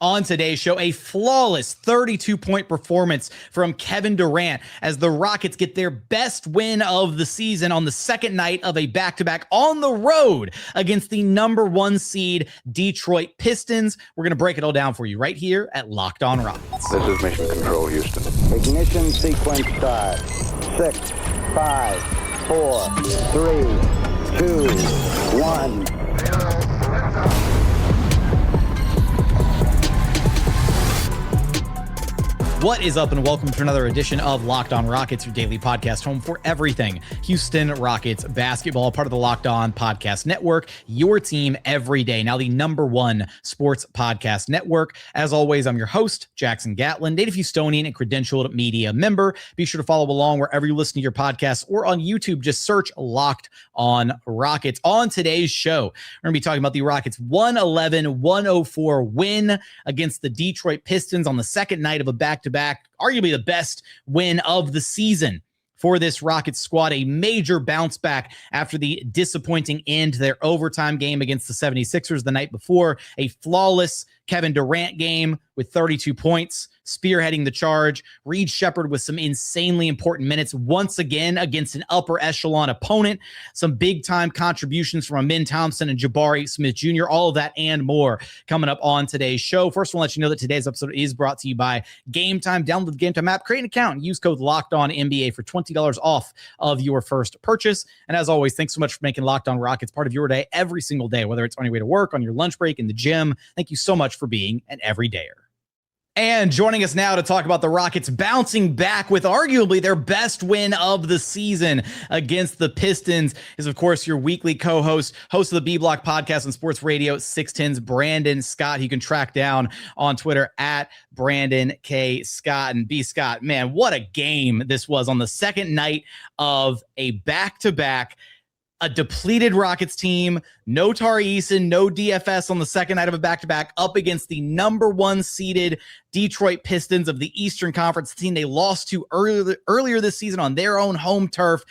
On today's show, a flawless 32-point performance from Kevin Durant as the Rockets get their best win of the season on the second night of a back-to-back on the road against the number 1 seed Detroit Pistons. We're going to break it all down for you right here at Locked On Rockets. This is Mission Control, Houston. Ignition sequence start. 6, 5, 4, 3, 2, 1. What is up, and welcome to another edition of Locked On Rockets, your daily podcast home for everything Houston Rockets basketball, part of the Locked On Podcast Network, your team every day. Now the number 1 sports podcast network. As always, I'm your host, Jackson Gatlin, native Houstonian and credentialed media member. Be sure to follow along wherever you listen to your podcasts or on YouTube. Just search Locked On Rockets. On today's show, we're going to be talking about the Rockets' 111-104 win against the Detroit Pistons on the second night of a back-to-back, arguably the best win of the season for this Rockets squad. A major bounce back after the disappointing end to their overtime game against the 76ers the night before. A flawless Kevin Durant game with 32 points, spearheading the charge. Reed Sheppard with some insanely important minutes once again against an upper echelon opponent. Some big-time contributions from Amen Thompson and Jabari Smith Jr. All of that and more coming up on today's show. First, I want to let you know that today's episode is brought to you by Game Time. Download the Game Time app, create an account, and use code LOCKEDONNBA for $20 off of your first purchase. And as always, thanks so much for making Locked On Rockets part of your day every single day, whether it's on your way to work, on your lunch break, in the gym. Thank you so much for being an everydayer. And joining us now to talk about the Rockets bouncing back with arguably their best win of the season against the Pistons is, of course, your weekly co-host, host of the B-Block podcast on Sports Radio 610's Brandon Scott. You can track down on Twitter at Brandon K. Scott. And B. Scott, man, what a game this was on the second night of a back-to-back. A depleted Rockets team, no Tari, Eason, no DFS on the second night of a back-to-back up against the number 1 seeded Detroit Pistons of the Eastern Conference, team they lost to earlier this season on their own home turf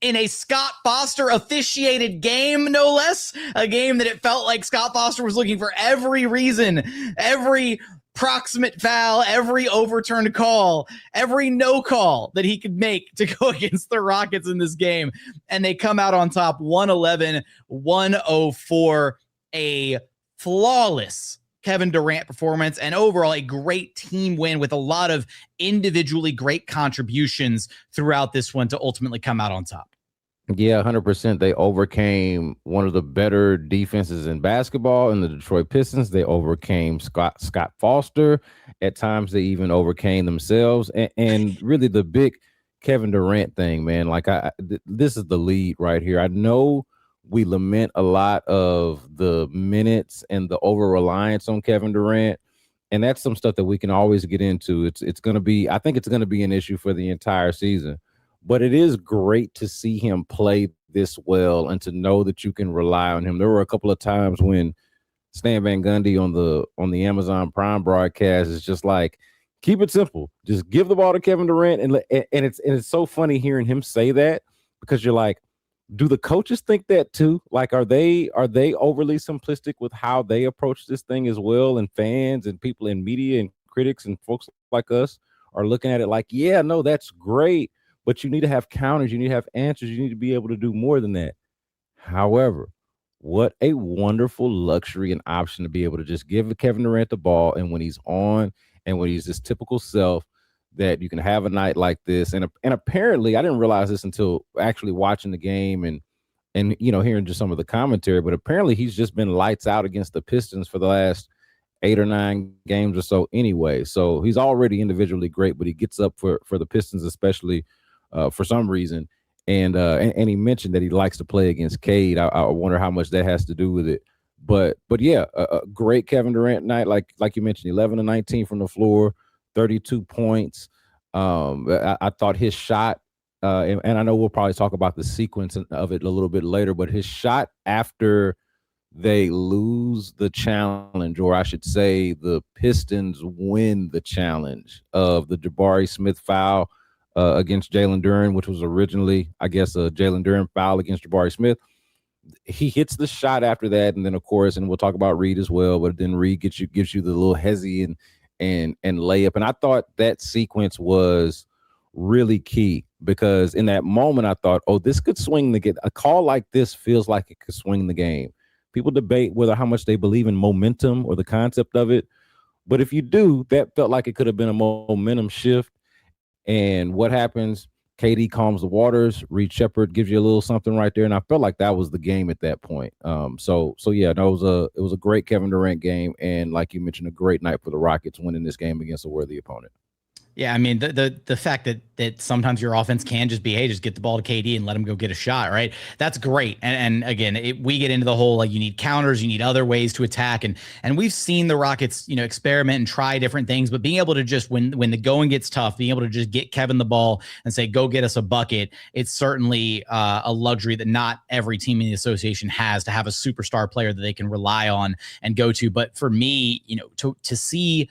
in a Scott Foster officiated game, no less. A game that it felt like Scott Foster was looking for every reason, every proximate foul, every overturned call, every no call that he could make to go against the Rockets in this game. And they come out on top 111-104, a flawless Kevin Durant performance, and overall a great team win with a lot of individually great contributions throughout this one to ultimately come out on top. Yeah, 100%. They overcame one of the better defenses in basketball in the Detroit Pistons. They overcame Scott Foster. At times, they even overcame themselves. And really, the big Kevin Durant thing, man, like this is the lead right here. I know we lament a lot of the minutes and the over-reliance on Kevin Durant, and that's some stuff that we can always get into. It's going to be, I think it's going to be an issue for the entire season. But it is great to see him play this well and to know that you can rely on him. There were a couple of times when Stan Van Gundy on the Amazon Prime broadcast is just like, keep it simple. Just give the ball to Kevin Durant. And it's so funny hearing him say that, because you're like, do the coaches think that too? Like, are they overly simplistic with how they approach this thing as well? And fans and people in media and critics and folks like us are looking at it like, yeah, no, that's great. But you need to have counters. You need to have answers. You need to be able to do more than that. However, what a wonderful luxury and option to be able to just give Kevin Durant the ball. And when he's on and when he's his typical self, that you can have a night like this. And apparently, I didn't realize this until actually watching the game and hearing just some of the commentary. But apparently, he's just been lights out against the Pistons for the last 8 or 9 games or so anyway. So he's already individually great, but he gets up for the Pistons, especially for some reason, and he mentioned that he likes to play against Cade. I wonder how much that has to do with it. But yeah, a great Kevin Durant night, like you mentioned, 11 and 19 from the floor, 32 points. I thought his shot, and I know we'll probably talk about the sequence of it a little bit later, but his shot after they lose the challenge, or I should say the Pistons win the challenge of the Jabari Smith foul against Jalen Duran, which was originally, I guess, a Jalen Duran foul against Jabari Smith. he hits the shot after that, and then of course, and we'll talk about Reed as well. But then Reed gives you the little hezzy and layup, and I thought that sequence was really key because in that moment I thought, oh, this could swing the game. A call like this feels like it could swing the game. People debate whether how much they believe in momentum or the concept of it, but if you do, that felt like it could have been a momentum shift. And what happens? KD calms the waters. Reed Sheppard gives you a little something right there, and I felt like that was the game at that point. So yeah, no, it was a great Kevin Durant game, and like you mentioned, a great night for the Rockets winning this game against a worthy opponent. Yeah, I mean, the fact that sometimes your offense can just be, hey, just get the ball to KD and let him go get a shot, right? That's great. And again, we get into the whole, like, you need counters, you need other ways to attack. And we've seen the Rockets, experiment and try different things, but being able to just, when the going gets tough, being able to just get Kevin the ball and say, go get us a bucket, it's certainly a luxury that not every team in the association has, to have a superstar player that they can rely on and go to. But for me, to see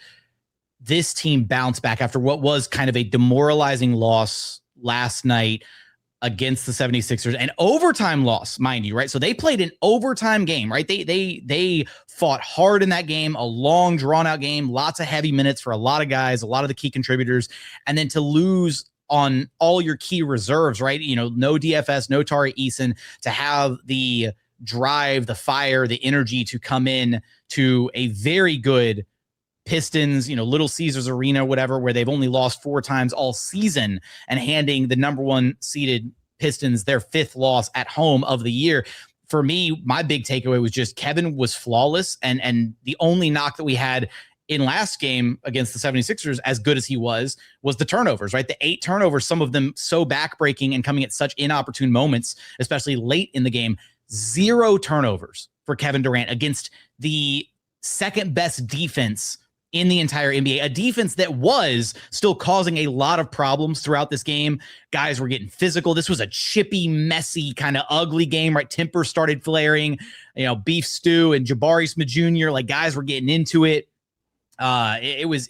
this team bounce back after what was kind of a demoralizing loss last night against the 76ers, an overtime loss, mind you, right? So they played an overtime game, right? They fought hard in that game, a long drawn out game, lots of heavy minutes for a lot of guys, a lot of the key contributors. And then to lose on all your key reserves, right? No DFS, no Tari, Eason, to have the drive, the fire, the energy to come in to a very good Pistons, Little Caesars Arena, whatever, where they've only lost 4 times all season, and handing the number 1 seeded Pistons their 5th loss at home of the year. For me, my big takeaway was just Kevin was flawless. And the only knock that we had in last game against the 76ers, as good as he was the turnovers, right? The 8 turnovers, some of them so backbreaking and coming at such inopportune moments, especially late in the game. 0 turnovers for Kevin Durant against the second best defense in the entire NBA, a defense that was still causing a lot of problems throughout this game. Guys were getting physical. This was a chippy, messy, kind of ugly game, right? Temper started flaring, Beef Stew and Jabari Smith Jr., like, guys were getting into it. It was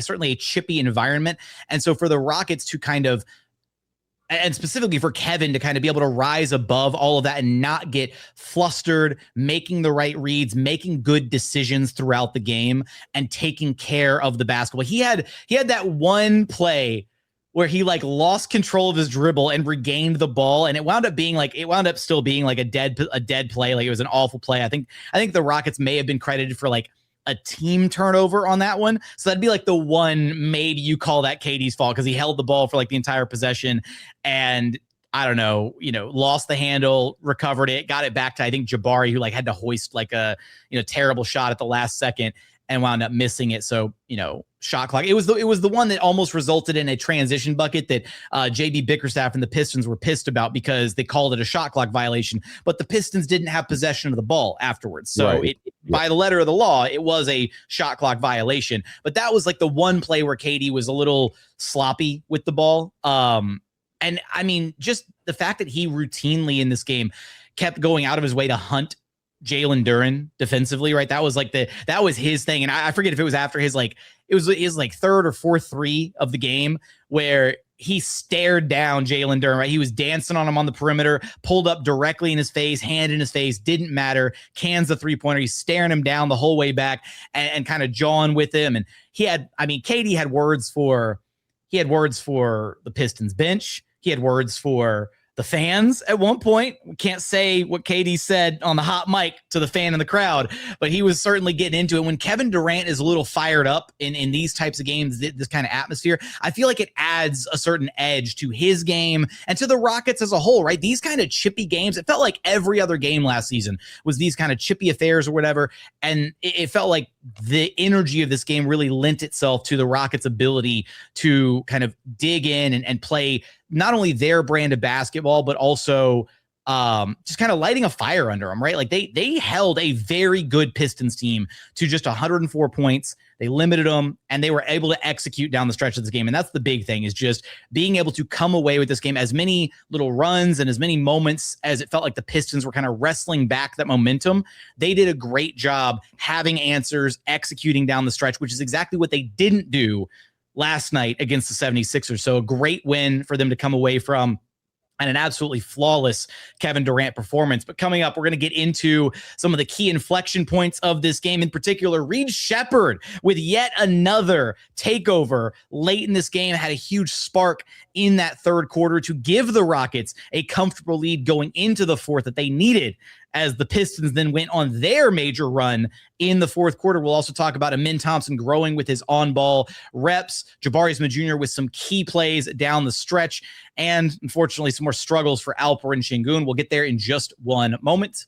certainly a chippy environment. And so for the Rockets to kind of, and specifically for Kevin to kind of be able to rise above all of that and not get flustered, making the right reads, making good decisions throughout the game, and taking care of the basketball. He had that one play where he lost control of his dribble and regained the ball, and it wound up still being like a dead play. Like, it was an awful play. I think the Rockets may have been credited for a team turnover on that one. So that'd be the one, maybe you call that KD's fault, because he held the ball for the entire possession and, I don't know, lost the handle, recovered it, got it back to, I think, Jabari, who had to hoist a terrible shot at the last second and wound up missing it. So, shot clock. It was the one that almost resulted in a transition bucket that JB Bickerstaff and the Pistons were pissed about because they called it a shot clock violation, but the Pistons didn't have possession of the ball afterwards. So right. By the letter of the law, it was a shot clock violation. But that was the one play where KD was a little sloppy with the ball. And I mean, just the fact that he routinely in this game kept going out of his way to hunt Jalen Duren defensively, right? That was that was his thing. And I forget if it was after his it was his 3rd or 4th 3 of the game where he stared down Jalen Duren, right? He was dancing on him on the perimeter, pulled up directly in his face, hand in his face, didn't matter, cans the 3-pointer. He's staring him down the whole way back and kind of jawing with him. And KD had words for the Pistons bench. He had words for the fans at one point. We can't say what KD said on the hot mic to the fan in the crowd, but he was certainly getting into it. When Kevin Durant is a little fired up in these types of games, this kind of atmosphere, I feel like it adds a certain edge to his game and to the Rockets as a whole, right? These kind of chippy games, it felt like every other game last season was these kind of chippy affairs or whatever. And it felt like the energy of this game really lent itself to the Rockets' ability to kind of dig in and play not only their brand of basketball, but also just kind of lighting a fire under them, right? They held a very good Pistons team to just 104 points. They limited them, and they were able to execute down the stretch of this game. And that's the big thing, is just being able to come away with this game, as many little runs and as many moments as it felt like the Pistons were kind of wrestling back that momentum. They did a great job having answers, executing down the stretch, which is exactly what they didn't do last night against the 76ers. So a great win for them to come away from. and an absolutely flawless Kevin Durant performance. But coming up, we're going to get into some of the key inflection points of this game. In particular, Reed Sheppard with yet another takeover late in this game had a huge spark in that third quarter to give the Rockets a comfortable lead going into the fourth that they needed as the Pistons then went on their major run in the fourth quarter. We'll also talk about Amen Thompson growing with his on-ball reps, Jabari Smith Jr. with some key plays down the stretch, and unfortunately some more struggles for Alperen Sengun. We'll get there in just one moment.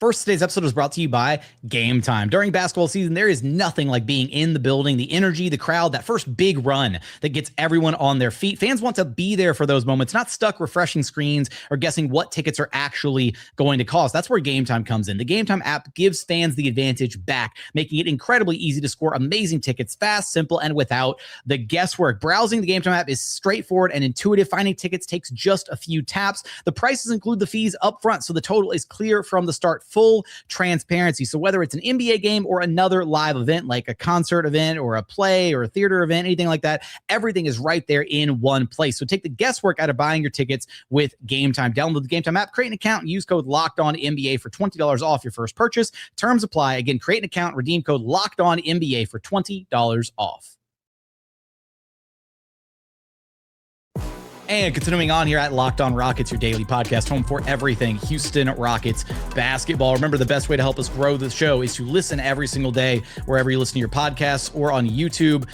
First, today's episode was brought to you by Game Time. During basketball season, there is nothing like being in the building, the energy, the crowd, that first big run that gets everyone on their feet. Fans want to be there for those moments, not stuck refreshing screens or guessing what tickets are actually going to cost. That's where Game Time comes in. The Game Time app gives fans the advantage back, making it incredibly easy to score amazing tickets fast, simple, and without the guesswork. Browsing the Game Time app is straightforward and intuitive. Finding tickets takes just a few taps. The prices include the fees up front, so the total is clear from the start. Full transparency. So whether it's an NBA game or another live event like a concert event or a play or a theater event, anything like that, everything is right there in one place. So take the guesswork out of buying your tickets with Game Time. Download the Game Time app, create an account, and use code LOCKEDONNBA for $20 off your first purchase. Terms apply. Again, create an account, redeem code LOCKEDONNBA for $20 off. And continuing on here at Locked On Rockets, your daily podcast, home for everything Houston Rockets basketball. Remember, the best way to help us grow the show is to listen every single day, wherever you listen to your podcasts or on YouTube.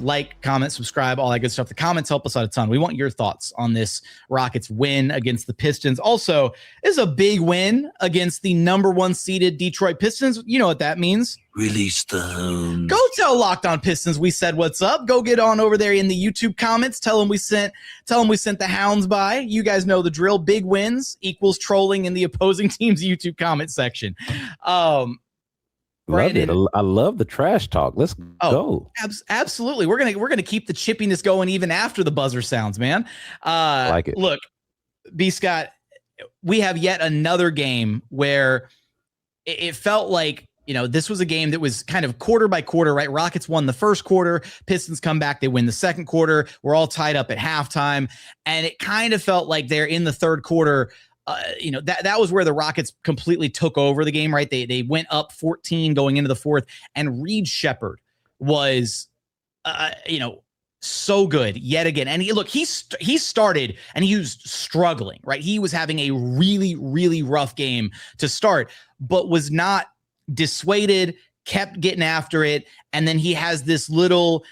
Like, comment, subscribe, all that good stuff. The comments help us out a ton. We want your thoughts on this Rockets win against the Pistons. Also, this is a big win against the number one seeded Detroit Pistons. You know what that means. Release the hounds. Go tell Locked On Pistons we said what's up. Go get on over there in the YouTube comments. Tell them we sent the hounds by. You guys know the drill. Big wins equals trolling in the opposing team's YouTube comment section. Brandon, love it. I love the trash talk. Let's go. Absolutely. We're gonna keep the chippiness going even after the buzzer sounds, man. Like it. Look, B. Scott, we have yet another game where it felt like, you know, this was a game that was kind of quarter by quarter, right? Rockets won the first quarter, Pistons come back, they win the second quarter. We're all tied up at halftime. And it kind of felt like they're in the third quarter. That was where the Rockets completely took over the game, right? They went up 14 going into the fourth, and Reed Sheppard was, so good yet again. And he started and he was struggling, right? He was having a really, really rough game to start, but was not dissuaded, kept getting after it. And then he has this little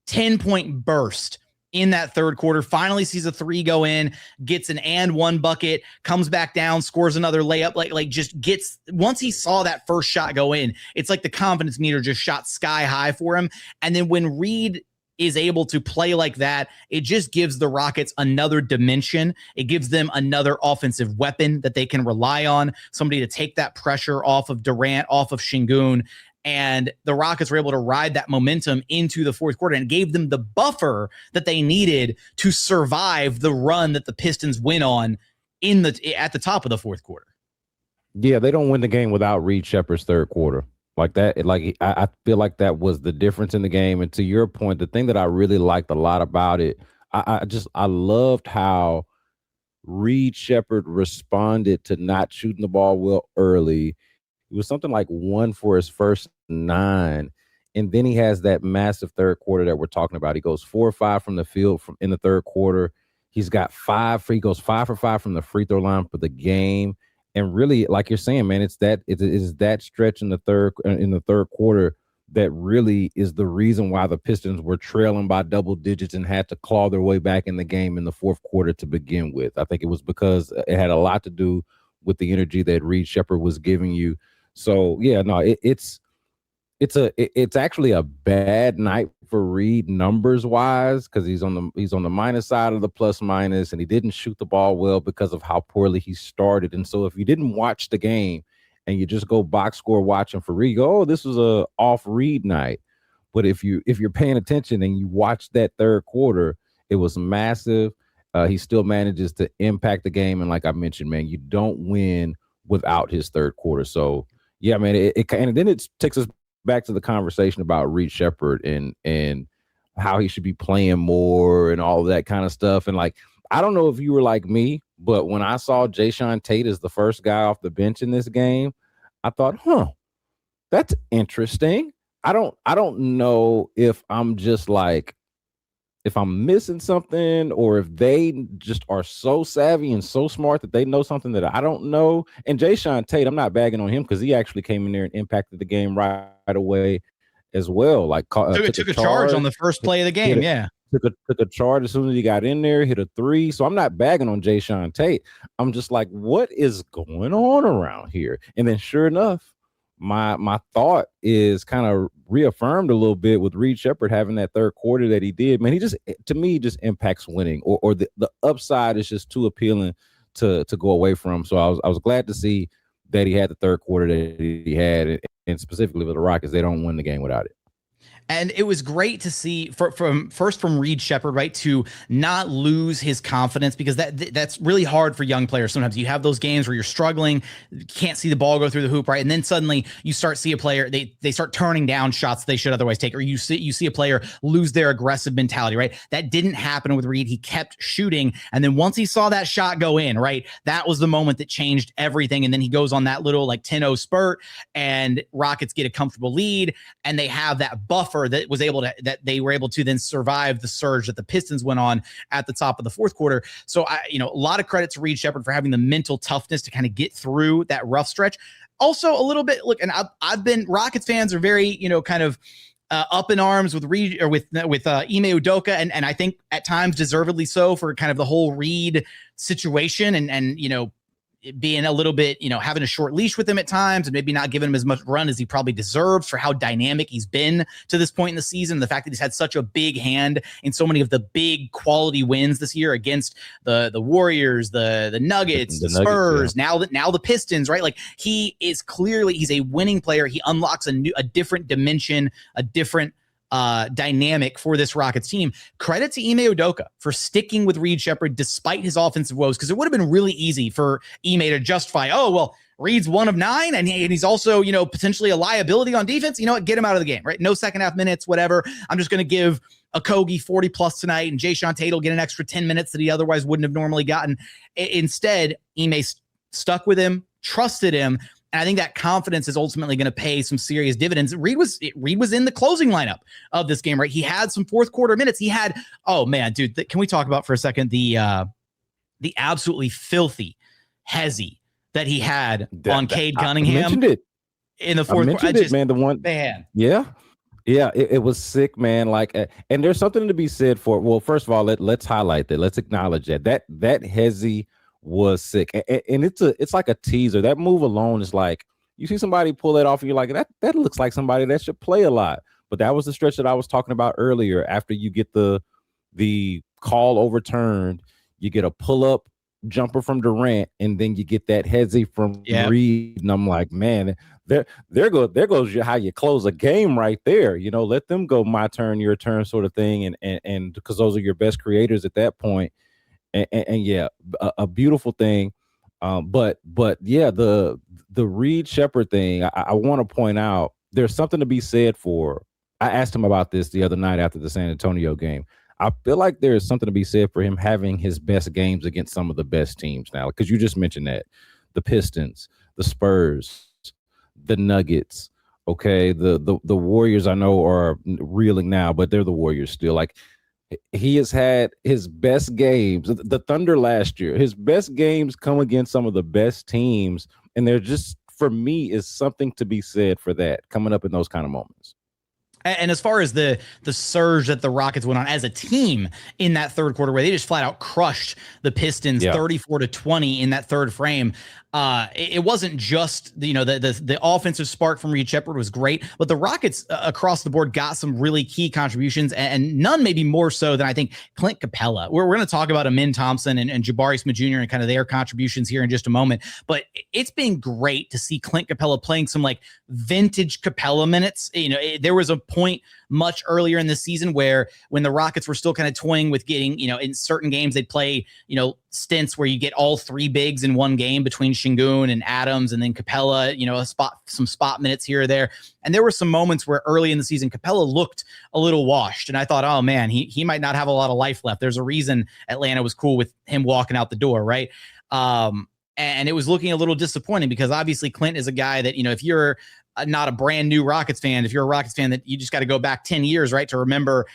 10-point burst in that third quarter, finally sees a three go in, gets an and one bucket, comes back down, scores another layup, once he saw that first shot go in, it's like the confidence meter just shot sky high for him. And then when Reed is able to play like that, it just gives the Rockets another dimension. It gives them another offensive weapon that they can rely on, somebody to take that pressure off of Durant, off of Sengun. And the Rockets were able to ride that momentum into the fourth quarter and gave them the buffer that they needed to survive the run that the Pistons went on at the top of the fourth quarter. Yeah, they don't win the game without Reed Sheppard's third quarter. Like that, I feel like that was the difference in the game. And to your point, the thing that I really liked a lot about it, I loved how Reed Sheppard responded to not shooting the ball well early. It was something like 1 for his first 9. And then he has that massive third quarter that we're talking about. He goes 4 or 5 from the field in the third quarter. He's got he goes 5 for 5 from the free throw line for the game. And really, like you're saying, man, it's that stretch in the third quarter that really is the reason why the Pistons were trailing by double digits and had to claw their way back in the game in the fourth quarter to begin with. I think it was because it had a lot to do with the energy that Reed Sheppard was giving you. So yeah, no, it's actually a bad night for Reed numbers wise, because he's on the minus side of the plus minus, and he didn't shoot the ball well because of how poorly he started. And so if you didn't watch the game and you just go box score watching for Reed, this was a off Reed night. But if you're paying attention and you watch that third quarter, it was massive. He still manages to impact the game, and like I mentioned, man, you don't win without his third quarter. So yeah, man, and then it takes us back to the conversation about Reed Sheppard and how he should be playing more and all of that kind of stuff. And like, I don't know if you were like me, but when I saw Jayshawn Tate as the first guy off the bench in this game, I thought, that's interesting. I don't know if I'm just like, if I'm missing something or if they just are so savvy and so smart that they know something that I don't know. And Jayshawn Tate, I'm not bagging on him because he actually came in there and impacted the game right away as well. Like took a charge on the first play of the game. Took a charge as soon as he got in there, hit a three. So I'm not bagging on Jayshawn Tate. I'm just like, what is going on around here? And then sure enough, my thought is kind of reaffirmed a little bit with Reed Sheppard having that third quarter that he did. Man, he just, to me, just impacts winning, or the upside is just too appealing to go away from. So I was glad to see that he had the third quarter that he had, and specifically with the Rockets, they don't win the game without it. And it was great to see from Reed Sheppard, right, to not lose his confidence, because that's really hard for young players. Sometimes you have those games where you're struggling, can't see the ball go through the hoop, right, and then suddenly you see a player, they start turning down shots they should otherwise take, or you see a player lose their aggressive mentality, right? That didn't happen with Reed. He kept shooting, and then once he saw that shot go in, right, that was the moment that changed everything. And then he goes on that little like 10-0 spurt, and Rockets get a comfortable lead, and they have that buffer that they were able to then survive the surge that the Pistons went on at the top of the fourth quarter. So a lot of credit to Reed Sheppard for having the mental toughness to kind of get through that rough stretch. Also a little bit, look, and I've been, Rockets fans are very, kind of up in arms with Reed, or with Ime Udoka, and I think at times deservedly so, for kind of the whole Reed situation, and being a little bit, having a short leash with him at times, and maybe not giving him as much run as he probably deserves for how dynamic he's been to this point in the season. The fact that he's had such a big hand in so many of the big quality wins this year against the Warriors, the Nuggets, the Spurs, yeah. now the Pistons, right? Like, he's a winning player. He unlocks a different dimension, a different dynamic for this Rockets team. Credit to Ime Udoka for sticking with Reed Sheppard despite his offensive woes, because it would have been really easy for Ime to justify, Reed's 1 of 9, and he's also, potentially a liability on defense. You know what? Get him out of the game, right? No second half minutes, whatever. I'm just going to give Okogie 40 plus tonight, and Jayshawn Tate will get an extra 10 minutes that he otherwise wouldn't have normally gotten. Instead, Ime stuck with him, trusted him. And I think that confidence is ultimately going to pay some serious dividends. Reed was in the closing lineup of this game, right? He had some fourth quarter minutes. He had, oh man, dude, can we talk about for a second the absolutely filthy hezzy that he had on Cade Cunningham? I mentioned it in the fourth quarter. Man, the one, man, yeah, it was sick, man. Like, and there's something to be said for. Well, first of all, let's highlight that. Let's acknowledge that hezzy was sick, and it's like a teaser. That move alone is like, you see somebody pull that off and you're like, that looks like somebody that should play a lot. But that was the stretch that I was talking about earlier. After you get the call overturned, you get a pull-up jumper from Durant, and then you get that hezzy from Reed, and I'm like, man, there goes how you close a game right there. Let them go, my turn, your turn, sort of thing, and because those are your best creators at that point. And yeah, a beautiful thing. But yeah, the Reed Sheppard thing, I want to point out, there's something to be said for. I asked him about this the other night after the San Antonio game. I feel like there's something to be said for him having his best games against some of the best teams now, because you just mentioned that. The Pistons, the Spurs, the Nuggets, okay, the Warriors I know are reeling now, but they're the Warriors still. Like, he has had his best games, the Thunder last year, his best games come against some of the best teams. And there just, for me, is something to be said for that coming up in those kind of moments. And as far as the surge that the Rockets went on as a team in that third quarter, where they just flat out crushed the Pistons 34-20 in that third frame, it wasn't just the offensive spark from Reed Sheppard was great, but the Rockets across the board got some really key contributions, and none maybe more so than I think Clint Capella. We're going to talk about Amen Thompson and Jabari Smith Jr. and kind of their contributions here in just a moment, but it's been great to see Clint Capella playing some like vintage Capella minutes. There was a point much earlier in the season where when the Rockets were still kind of toying with getting, in certain games they'd play, stints where you get all three bigs in one game between Sengun and Adams and then Capela, some spot minutes here or there. And there were some moments where early in the season, Capela looked a little washed. And I thought, oh man, he might not have a lot of life left. There's a reason Atlanta was cool with him walking out the door, right? And it was looking a little disappointing because obviously Clint is a guy that, if you're not a brand new Rockets fan, if you're a Rockets fan, that you just got to go back 10 years, right, to remember,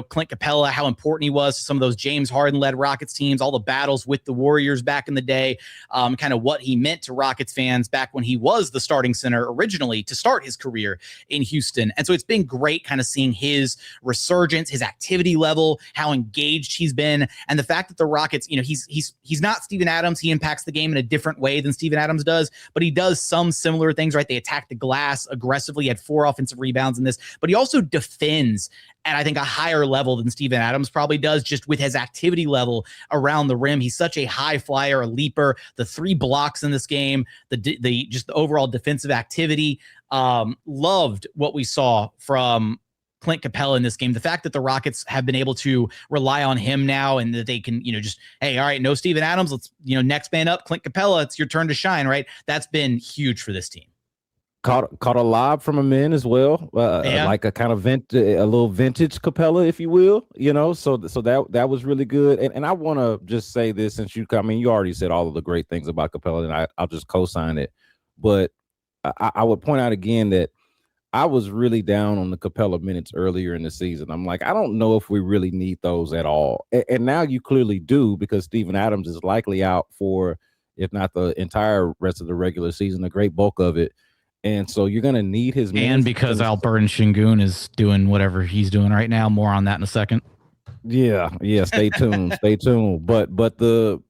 Clint Capella, how important he was to some of those James Harden-led Rockets teams, all the battles with the Warriors back in the day, kind of what he meant to Rockets fans back when he was the starting center originally to start his career in Houston. And so it's been great kind of seeing his resurgence, his activity level, how engaged he's been, and the fact that the Rockets, he's not Steven Adams. He impacts the game in a different way than Steven Adams does, but he does some similar things, right? They attack the glass aggressively, had 4 offensive rebounds in this, but he also defends at, I think, a higher level than Steven Adams probably does, just with his activity level around the rim. He's such a high flyer, a leaper. The 3 blocks in this game, the overall defensive activity. Loved what we saw from Clint Capella in this game. The fact that the Rockets have been able to rely on him now and that they can, hey, all right, no Steven Adams. Let's, next man up, Clint Capella. It's your turn to shine, right? That's been huge for this team. Caught a lob from Amen as well, like a kind of a little vintage Capella, if you will, So that was really good. And I want to just say this, since you already said all of the great things about Capella, and I'll just co-sign it. But I would point out again that I was really down on the Capella minutes earlier in the season. I'm like, I don't know if we really need those at all. And now you clearly do, because Steven Adams is likely out for, if not the entire rest of the regular season, a great bulk of it. And so you're going to need his minutes. And because Alperen Sengun is doing whatever he's doing right now. More on that in a second. Yeah. Stay tuned. Stay tuned. But the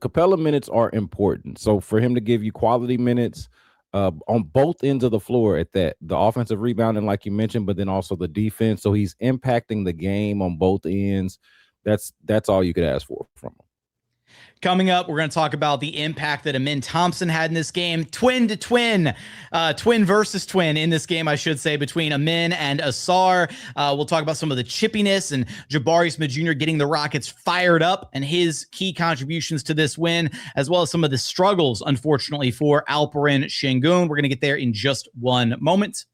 Capella minutes are important. So for him to give you quality minutes on both ends of the floor at that, the offensive rebounding, like you mentioned, but then also the defense. So he's impacting the game on both ends. That's all you could ask for from him. Coming up, we're going to talk about the impact that Amen Thompson had in this game. Twin to twin, twin versus twin in this game, I should say, between Amen and Ausar. We'll talk about some of the chippiness and Jabari Smith Jr. getting the Rockets fired up and his key contributions to this win, as well as some of the struggles, unfortunately, for Alperen Sengun. We're going to get there in just one moment.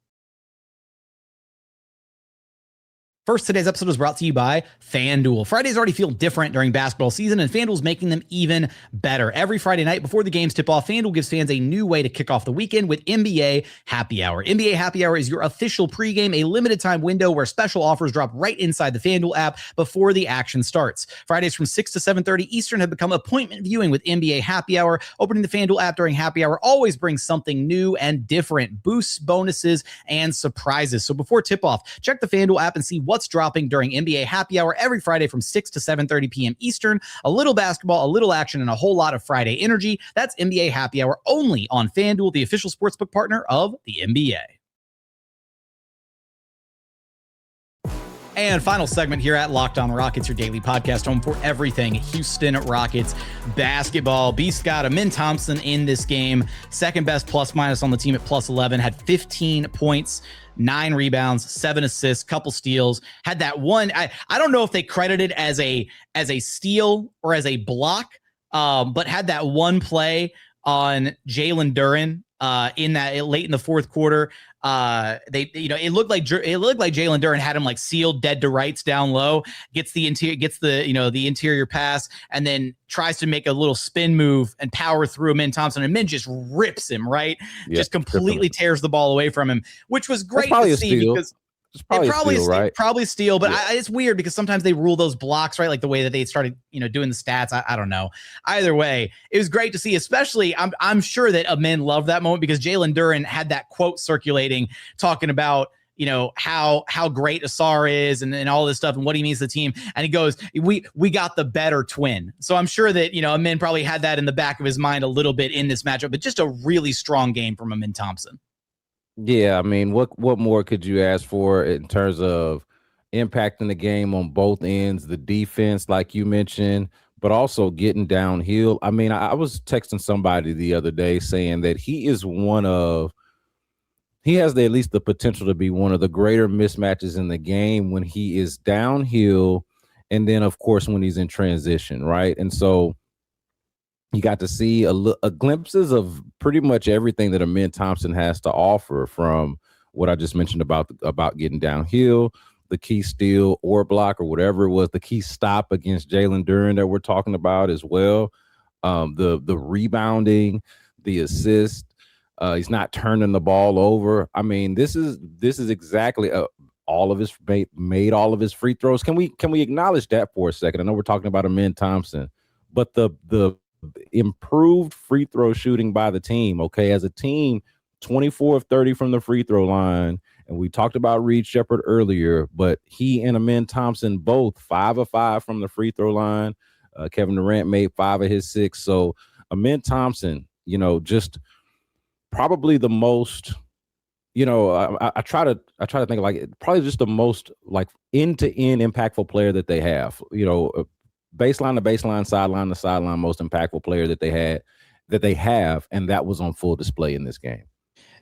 First, today's episode is brought to you by FanDuel. Fridays already feel different during basketball season, and FanDuel's making them even better. Every Friday night before the games tip off, FanDuel gives fans a new way to kick off the weekend with NBA Happy Hour. NBA Happy Hour is your official pregame, a limited-time window where special offers drop right inside the FanDuel app before the action starts. Fridays from 6 to 7:30 Eastern have become appointment viewing with NBA Happy Hour. Opening the FanDuel app during Happy Hour always brings something new and different, boosts, bonuses, and surprises. So before tip-off, check the FanDuel app and see what's dropping during NBA Happy Hour every Friday from 6 to 7:30 p.m. Eastern. A little basketball, a little action, and a whole lot of Friday energy. That's NBA Happy Hour only on FanDuel, the official sportsbook partner of the NBA. And final segment here at Locked On Rockets, your daily podcast home for everything Houston Rockets basketball. Beast got Amen Thompson in this game. Second best plus minus on the team at plus 11. Had 15 points, 9 rebounds, 7 assists, couple steals. Had that one. I don't know if they credited as a steal or as a block, but had that one play on Jalen Duran in that late in the fourth quarter. It looked like Jalen Duran had him like sealed dead to rights down low, gets the interior pass, and then tries to make a little spin move and power through Amen Thompson, and Min just rips him, right? Yep, just completely tears the ball away from him, which was great to see because it's probably steal, right? Probably steal, but yeah. It's weird because sometimes they rule those blocks, right? Like the way that they started, doing the stats. I don't know. Either way, it was great to see. Especially, I'm sure that Amen loved that moment because Jalen Duran had that quote circulating, talking about how great Ausar is and all this stuff and what he means to the team. And he goes, we got the better twin. So I'm sure that Amen probably had that in the back of his mind a little bit in this matchup, but just a really strong game from Amen Thompson. Yeah, I mean, what more could you ask for in terms of impacting the game on both ends, the defense, like you mentioned, but also getting downhill? I mean, I was texting somebody the other day saying that he is one of he has at least the potential to be one of the greater mismatches in the game when he is downhill, and then of course when he's in transition, right? And so you got to see a glimpses of pretty much everything that Amen Thompson has to offer, from what I just mentioned about getting downhill, the key steal or block or whatever it was, the key stop against Jalen Duren that we're talking about as well, the rebounding, the assist. He's not turning the ball over. I mean, this is exactly all of his made all of his free throws. Can we acknowledge that for a second? I know we're talking about Amen Thompson, but the improved free throw shooting by the team. Okay, as a team, 24 of 30 from the free throw line, and we talked about Reed Sheppard earlier, but he and Amen Thompson both 5 of 5 from the free throw line. Kevin Durant made 5 of his 6. So Amen Thompson, just probably the most. I try to think like probably just the most like end-to-end impactful player that they have. Baseline to baseline, sideline to sideline, most impactful player that they have, and that was on full display in this game.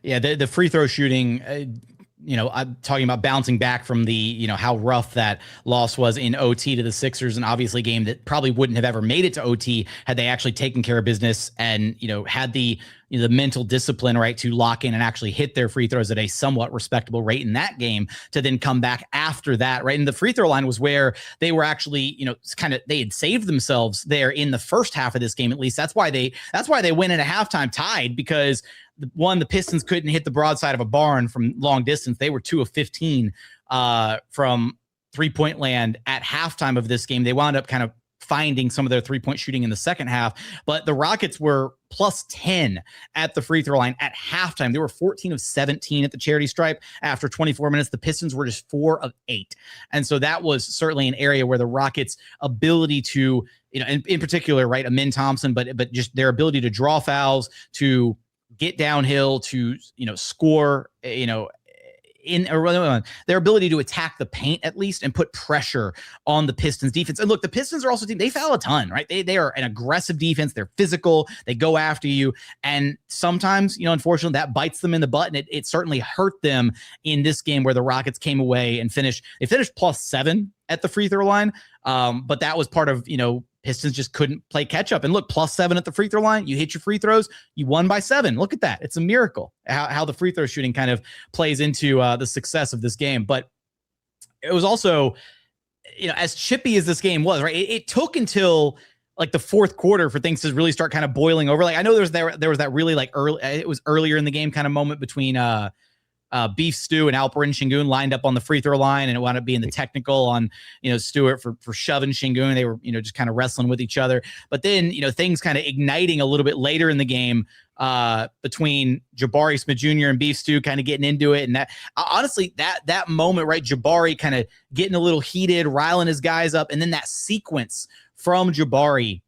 Yeah, the free throw shooting, I'm talking about bouncing back from the, how rough that loss was in OT to the Sixers, and obviously a game that probably wouldn't have ever made it to OT had they actually taken care of business and, had the mental discipline, right, to lock in and actually hit their free throws at a somewhat respectable rate in that game to then come back after that, right? And the free throw line was where they were actually, they had saved themselves there in the first half of this game, at least. That's why they went into halftime tied, because the Pistons couldn't hit the broadside of a barn from long distance. They were 2 of 15 from 3-point land at halftime of this game. They wound up kind of finding some of their 3-point shooting in the second half, but the Rockets were plus 10 at the free throw line at halftime. They were 14 of 17 at the charity stripe after 24 minutes. The Pistons were just 4 of 8. And so that was certainly an area where the Rockets' ability to, in particular, right, Amen Thompson, but just their ability to draw fouls, to get downhill, to, score, their ability to attack the paint at least and put pressure on the Pistons defense. And look, the Pistons are also a team, they foul a ton, right? They are an aggressive defense. They're physical. They go after you. And sometimes, unfortunately, that bites them in the butt. And it certainly hurt them in this game where the Rockets came away and finished plus 7 at the free throw line. But that was part of, Pistons just couldn't play catch up. And look, plus 7 at the free throw line. You hit your free throws. You won by 7. Look at that. It's a miracle how the free throw shooting kind of plays into the success of this game. But it was also, as chippy as this game was, right? It took until like the fourth quarter for things to really start kind of boiling over. Like I know there was that really like early, it was earlier in the game kind of moment between Beef Stew and Alperen Sengun lined up on the free throw line, and it wound up being the technical on, Stewart for shoving Sengun. They were, just kind of wrestling with each other. But then, things kind of igniting a little bit later in the game between Jabari Smith Jr. and Beef Stew kind of getting into it. And that, honestly, that moment, right, Jabari kind of getting a little heated, riling his guys up. And then that sequence from Jabari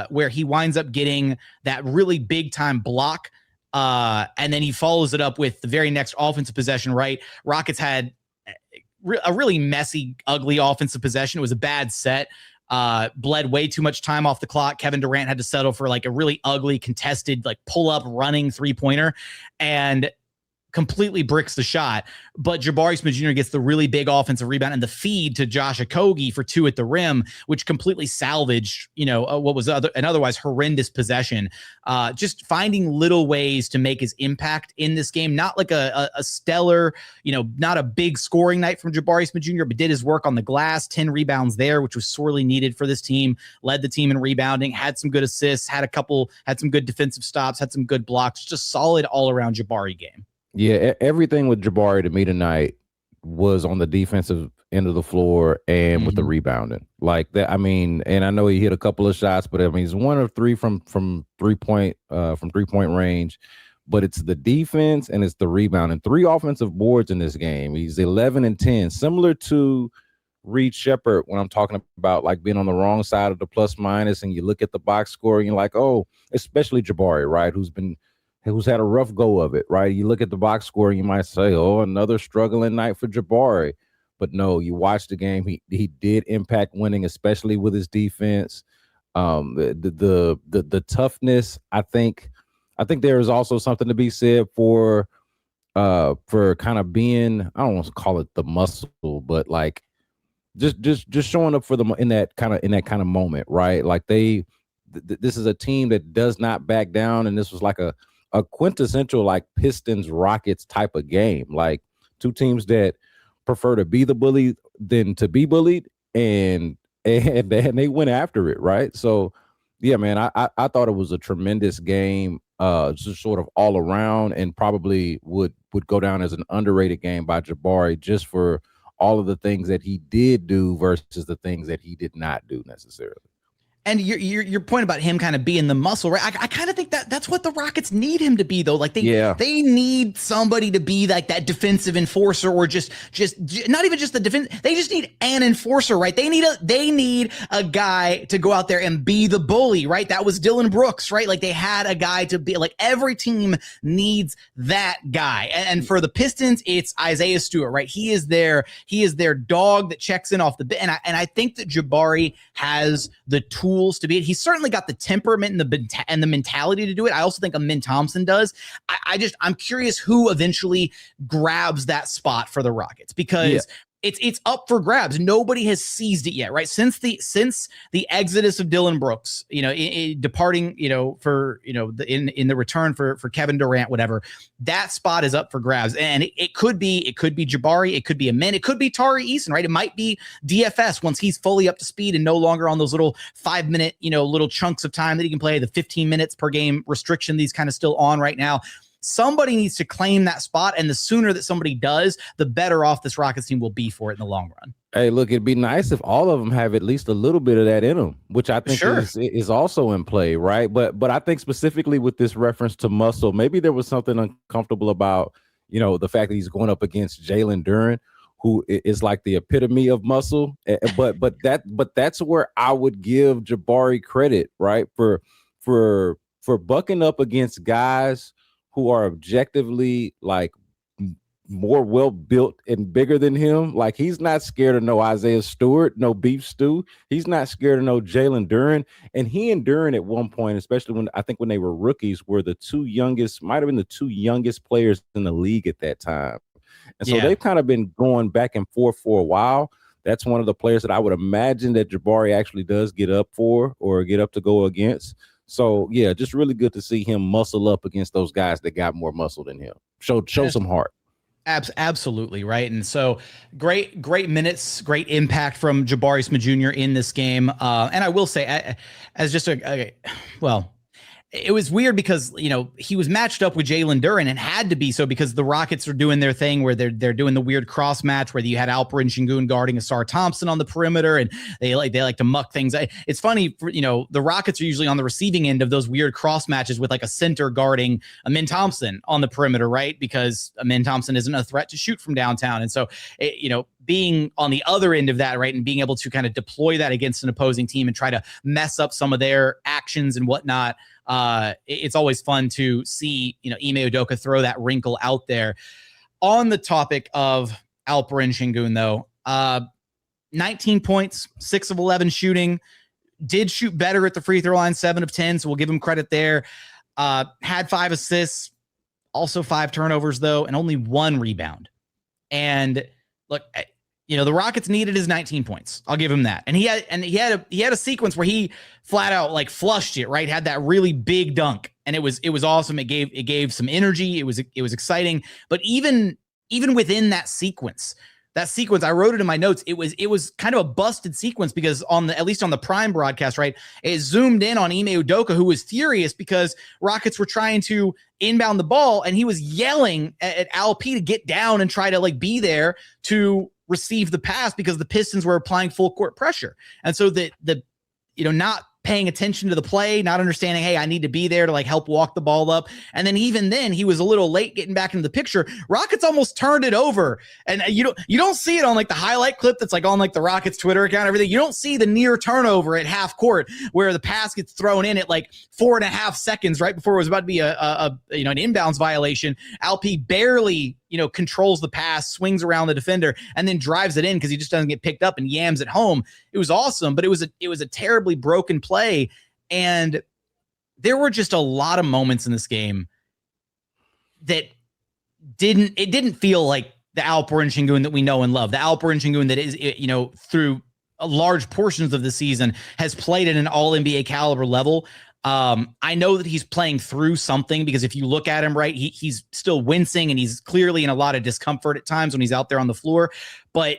where he winds up getting that really big time block. And then he follows it up with the very next offensive possession, right? Rockets had a really messy, ugly offensive possession. It was a bad set. Bled way too much time off the clock. Kevin Durant had to settle for like a really ugly contested, like pull up running 3-pointer, and completely bricks the shot. But Jabari Smith Jr. gets the really big offensive rebound and the feed to Josh Okogie for 2 at the rim, which completely salvaged, what was an otherwise horrendous possession. Just finding little ways to make his impact in this game. Not like a stellar, not a big scoring night from Jabari Smith Jr., but did his work on the glass, 10 rebounds there, which was sorely needed for this team. Led the team in rebounding, had some good assists, had some good defensive stops, had some good blocks. Just solid all-around Jabari game. Yeah, everything with Jabari to me tonight was on the defensive end of the floor and with the rebounding. Like that, I mean, and I know he hit a couple of shots, but I mean, he's 1 of 3 from 3-point range. But it's the defense and it's the rebounding. 3 offensive boards in this game. He's 11 and 10, similar to Reed Sheppard when I'm talking about like being on the wrong side of the plus minus, and you look at the box score and you're like, oh, especially Jabari, right, who's had a rough go of it, right? You look at the box score and you might say, oh, another struggling night for Jabari. But no, you watch the game. He did impact winning, especially with his defense. The toughness, I think there is also something to be said for for kind of being, I don't want to call it the muscle, but like just showing up for them in that kind of moment, right? Like this is a team that does not back down, and this was like a quintessential like Pistons Rockets type of game, like two teams that prefer to be the bully than to be bullied, and they went after it, right? So yeah, man, I thought it was a tremendous game, just sort of all around, and probably would go down as an underrated game by Jabari, just for all of the things that he did do versus the things that he did not do necessarily. And your point about him kind of being the muscle, right? I kind of think that's what the Rockets need him to be, though. Like they need somebody to be like that defensive enforcer, or just not even just the defense. They just need an enforcer, right? They need a guy to go out there and be the bully, right? That was Dylan Brooks, right? Like they had a guy to be like, every team needs that guy. And for the Pistons, it's Isaiah Stewart, right? He is their dog that checks in off the bit. And I think that Jabari has the tools to be it. He's certainly got the temperament and the mentality to do it. I also think Amen Thompson does. I'm curious who eventually grabs that spot for the Rockets, because it's up for grabs. Nobody has seized it yet, right? Since the exodus of Dylan Brooks, departing, for in the return for Kevin Durant, whatever, that spot is up for grabs. And it could be Jabari, it could be Amen, it could be Tari Eason, right? It might be DFS once he's fully up to speed and no longer on those little 5-minute, little chunks of time that he can play, the 15 minutes per game restriction that he's kind of still on right now. Somebody needs to claim that spot, and the sooner that somebody does, the better off this Rockets team will be for it in the long run. Hey, look, it'd be nice if all of them have at least a little bit of that in them, which I think is also in play, right? But I think specifically with this reference to muscle, maybe there was something uncomfortable about, the fact that he's going up against Jalen Duren, who is like the epitome of muscle. But that's where I would give Jabari credit, right? For bucking up against guys who are objectively like more well built and bigger than him. Like he's not scared of no Isaiah Stewart, no beef stew. He's not scared of no Jalen Duren. And he and Duren at one point, especially when they were rookies, were might have been the two youngest players in the league at that time. And so they've kind of been going back and forth for a while. That's one of the players that I would imagine that Jabari actually does get up for or get up to go against. So, yeah, just really good to see him muscle up against those guys that got more muscle than him. Show some heart. Absolutely, right. And so great minutes, great impact from Jabari Smith Jr. in this game. And I will say, as just it was weird because, he was matched up with Jalen Duren and had to be so because the Rockets are doing their thing where they're doing the weird cross match where you had Alperen Sengun guarding Amen Thompson on the perimeter, and they like to muck things. It's funny, the Rockets are usually on the receiving end of those weird cross matches with like a center guarding Amen Thompson on the perimeter, right? Because Amen Thompson isn't a threat to shoot from downtown. And so, being on the other end of that, right, and being able to kind of deploy that against an opposing team and try to mess up some of their actions and whatnot, it's always fun to see, Ime Udoka throw that wrinkle out there. On the topic of Alperen Sengun, though, 19 points, 6 of 11 shooting, did shoot better at the free throw line, 7 of 10, so we'll give him credit there. Had 5 assists, also 5 turnovers, though, and only 1 rebound. And look, the Rockets needed his 19 points. I'll give him that. And he had a sequence where he flat out like flushed it, right? Had that really big dunk, and it was awesome. It gave some energy. It was exciting. But even within that sequence, I wrote it in my notes. It was kind of a busted sequence because at least on the Prime broadcast, right, it zoomed in on Ime Udoka, who was furious because Rockets were trying to inbound the ball, and he was yelling at Al P to get down and try to like be there to receive the pass because the Pistons were applying full court pressure. And so the not paying attention to the play, not understanding, hey, I need to be there to like help walk the ball up. And then even then he was a little late getting back into the picture. Rockets almost turned it over. And you don't see it on like the highlight clip that's like on like the Rockets Twitter account, everything. You don't see the near turnover at half court where the pass gets thrown in at like 4.5 seconds right before it was about to be an inbounds violation. Alp barely controls the pass, swings around the defender, and then drives it in because he just doesn't get picked up and yams it home. It was awesome, but it was a terribly broken play. And there were just a lot of moments in this game that didn't feel like the Alperen Sengun that we know and love. The Alperen Sengun that is, through large portions of the season has played at an all-NBA caliber level. I know that he's playing through something, because if you look at him, right, he's still wincing and he's clearly in a lot of discomfort at times when he's out there on the floor. But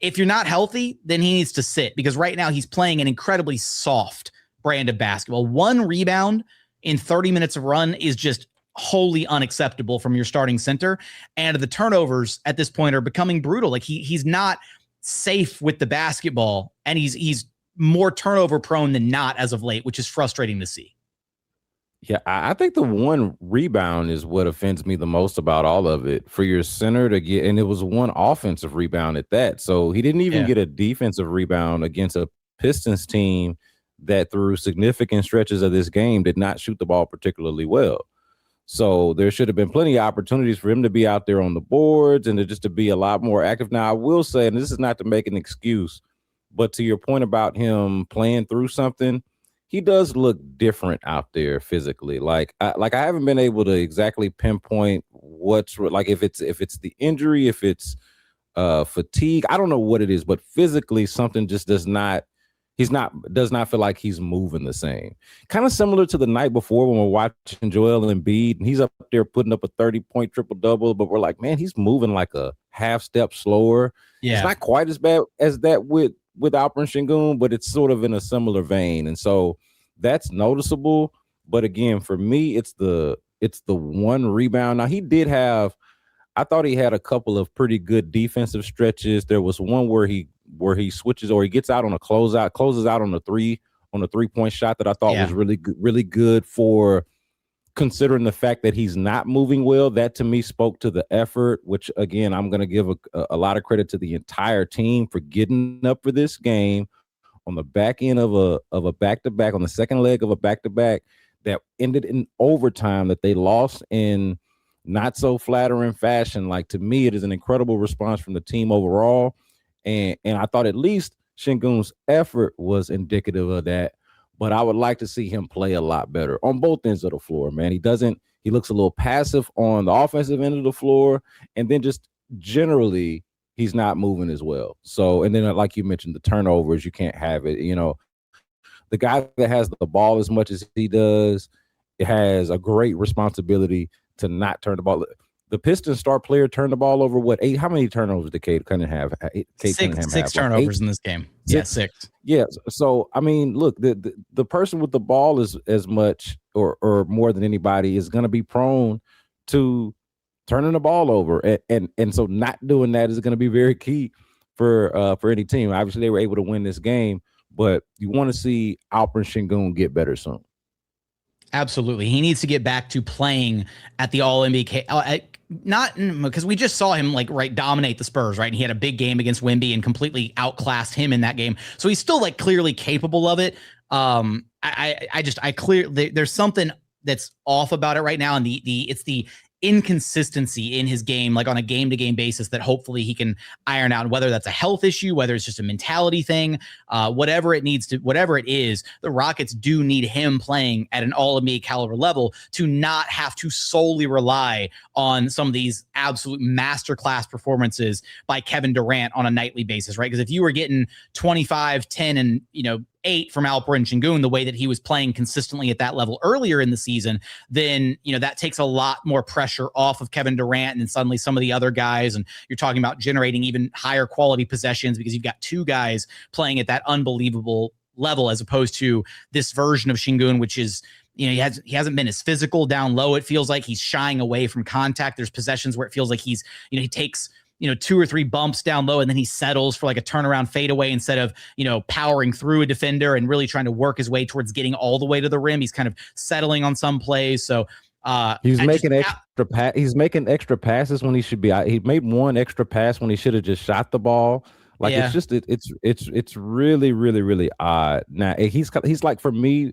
if you're not healthy, then he needs to sit, because right now he's playing an incredibly soft brand of basketball. 1 rebound in 30 minutes of run is just wholly unacceptable from your starting center. And the turnovers at this point are becoming brutal. Like he's not safe with the basketball, and he's more turnover prone than not as of late, which is frustrating to see. Yeah, I think the 1 rebound is what offends me the most about all of it, for your center to get, and it was 1 offensive rebound at that. So he didn't even get a defensive rebound against a Pistons team that through significant stretches of this game did not shoot the ball particularly well. So there should have been plenty of opportunities for him to be out there on the boards and to be a lot more active. Now, I will say, and this is not to make an excuse, but to your point about him playing through something, he does look different out there physically. Like I haven't been able to exactly pinpoint what's like, if it's the injury, if it's fatigue, I don't know what it is, but physically something just does not feel like he's moving the same. Kind of similar to the night before when we're watching Joel Embiid, and he's up there putting up a 30-point triple-double, but we're like, man, he's moving like a half step slower. Yeah. It's not quite as bad as that with Alperen Sengun, but it's sort of in a similar vein. And so that's noticeable. But again, for me, it's the 1 rebound. Now, I thought he had a couple of pretty good defensive stretches. There was one where he switches, or he gets out on a closes out on a 3-point shot that I thought was really good for considering the fact that he's not moving well. That to me spoke to the effort, which again, I'm going to give a lot of credit to the entire team for getting up for this game on the back end of a back-to-back, on the second leg of a back-to-back that ended in overtime, that they lost in not so flattering fashion. Like, to me, it is an incredible response from the team overall. And I thought at least Sengun's effort was indicative of that. But I would like to see him play a lot better on both ends of the floor, man. He looks a little passive on the offensive end of the floor. And then just generally, he's not moving as well. So, and then like you mentioned, the turnovers, you can't have it. The guy that has the ball as much as he does, it has a great responsibility to not turn the ball. The Pistons star player turned the ball over, 8? How many turnovers did Cade Cunningham have? Six turnovers in this game. Yeah, 6. Yeah. So, I mean, look, the person with the ball is as much or more than anybody is going to be prone to turning the ball over. And so not doing that is going to be very key for any team. Obviously, they were able to win this game, but you want to see Alperen Sengun get better soon. Absolutely. He needs to get back to playing at the All-NBA, not because we just saw him dominate the Spurs, right? And he had a big game against Wemby and completely outclassed him in that game. So he's still clearly capable of it. There's something that's off about it right now. And it's the inconsistency in his game, on a game-to-game basis, that hopefully he can iron out, whether that's a health issue, whether it's just a mentality thing, whatever it is, the Rockets do need him playing at an all-NBA caliber level to not have to solely rely on some of these absolute masterclass performances by Kevin Durant on a nightly basis, right? Because if you were getting 25, 10, and 8 from Alperen Sengun, the way that he was playing consistently at that level earlier in the season, then, that takes a lot more pressure off of Kevin Durant and suddenly some of the other guys. And you're talking about generating even higher quality possessions because you've got 2 guys playing at that unbelievable level, as opposed to this version of Sengun, which is, he hasn't been as physical down low. It feels like he's shying away from contact. There's possessions where it feels like he's, he takes 2 or 3 bumps down low, and then he settles for a turnaround fadeaway instead of, powering through a defender and really trying to work his way towards getting all the way to the rim. He's kind of settling on some plays. So he's making extra passes when he should be. He made 1 extra pass when he should have just shot the ball. It's really, really, really odd. Now he's for me,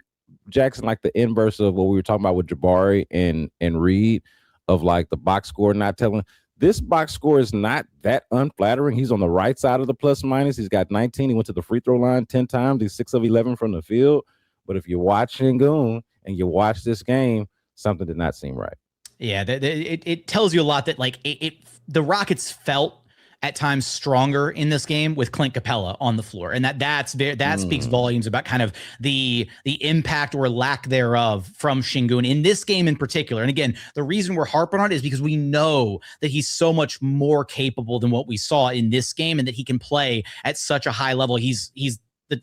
Jackson, the inverse of what we were talking about with Jabari and Reed, of the box score not telling. This box score is not that unflattering. He's on the right side of the plus minus. He's got 19. He went to the free throw line 10 times. He's 6 of 11 from the field. But if you watch Sengun and you watch this game, something did not seem right. Yeah, it tells you a lot that like the Rockets felt at times stronger in this game with Clint Capella on the floor. And that speaks volumes about kind of the impact or lack thereof from Sengun in this game in particular. And again, the reason we're harping on it is because we know that he's so much more capable than what we saw in this game and that he can play at such a high level. He's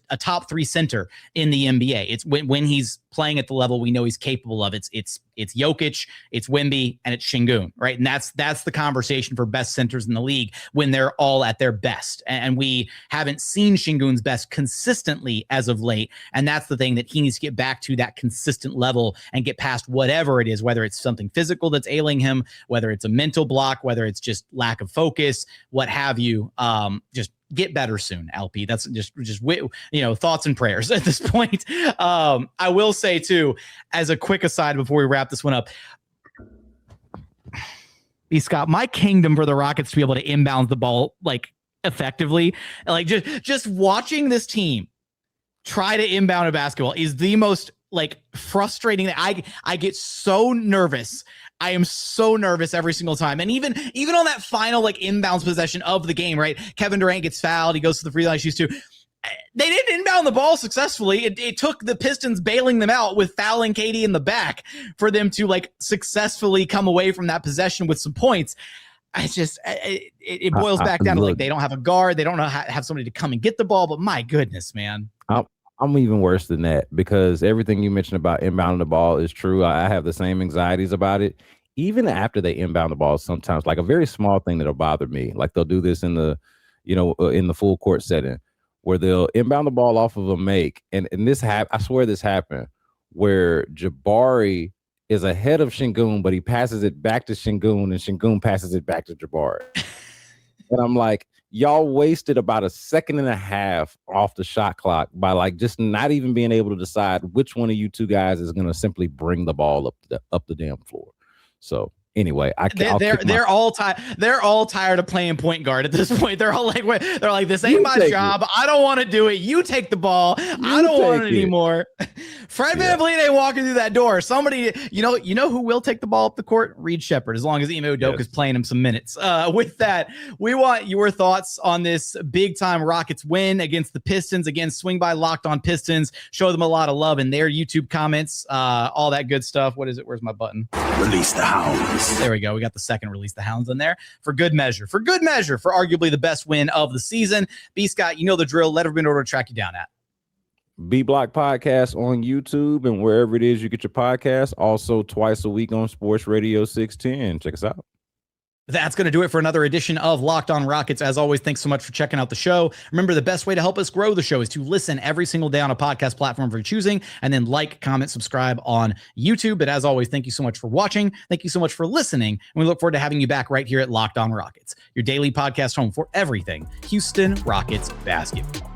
a top 3 center in the NBA. It's when he's playing at the level we know he's capable of. It's Jokic, it's Wemby, and it's Sengun, right? And that's the conversation for best centers in the league when they're all at their best. And we haven't seen Sengun's best consistently as of late. And that's the thing that he needs to get back to, that consistent level and get past whatever it is, whether it's something physical that's ailing him, whether it's a mental block, whether it's just lack of focus, what have you. Just get better soon, LP. That's just thoughts and prayers at this point. I will say too, as a quick aside before we wrap this one up, Scott, my kingdom for the Rockets to be able to inbound the ball like effectively, like just watching this team try to inbound a basketball is the most like frustrating. I get so nervous. I am so nervous every single time. And even on that final like inbounds possession of the game, right? Kevin Durant gets fouled. He goes to the free line. He's too. They didn't inbound the ball successfully. It took the Pistons bailing them out with fouling KD in the back for them to like successfully come away from that possession with some points. It boils back down to like they don't have a guard. They don't know how to have somebody to come and get the ball. But my goodness, man. I'm even worse than that because everything you mentioned about inbounding the ball is true. I have the same anxieties about it. Even after they inbound the ball, sometimes like a very small thing that'll bother me. Like they'll do this in the full court setting where they'll inbound the ball off of a make. And this I swear this happened where Jabari is ahead of Sengun, but he passes it back to Sengun and Sengun passes it back to Jabari. And I'm like, y'all wasted about a second and a half off the shot clock by like just not even being able to decide which one of you two guys is going to simply bring the ball up the damn floor. So anyway, they're all tired of playing point guard at this point. They're all like, this ain't my job. I don't want to do it. You take the ball. I don't want it anymore. Fred VanVleet ain't walking through that door. Somebody, you know who will take the ball up the court? Reed Sheppard, as long as Ime Udoka is playing him some minutes. With that, we want your thoughts on this big time Rockets win against the Pistons. Again, swing by Locked On Pistons. Show them a lot of love in their YouTube comments. All that good stuff. What is it? Where's my button? Release the hounds. There we go. We got the second Release the Hounds in there for good measure. For arguably the best win of the season. B. Scott, you know the drill. Let everybody know where to track you down at. B Block Podcast on YouTube and wherever it is you get your podcasts. Also twice a week on Sports Radio 610. Check us out. That's going to do it for another edition of Locked On Rockets. As always, thanks so much for checking out the show. Remember, the best way to help us grow the show is to listen every single day on a podcast platform of your choosing, and then like, comment, subscribe on YouTube. But as always, thank you so much for watching. Thank you so much for listening. And we look forward to having you back right here at Locked On Rockets, your daily podcast home for everything Houston Rockets basketball.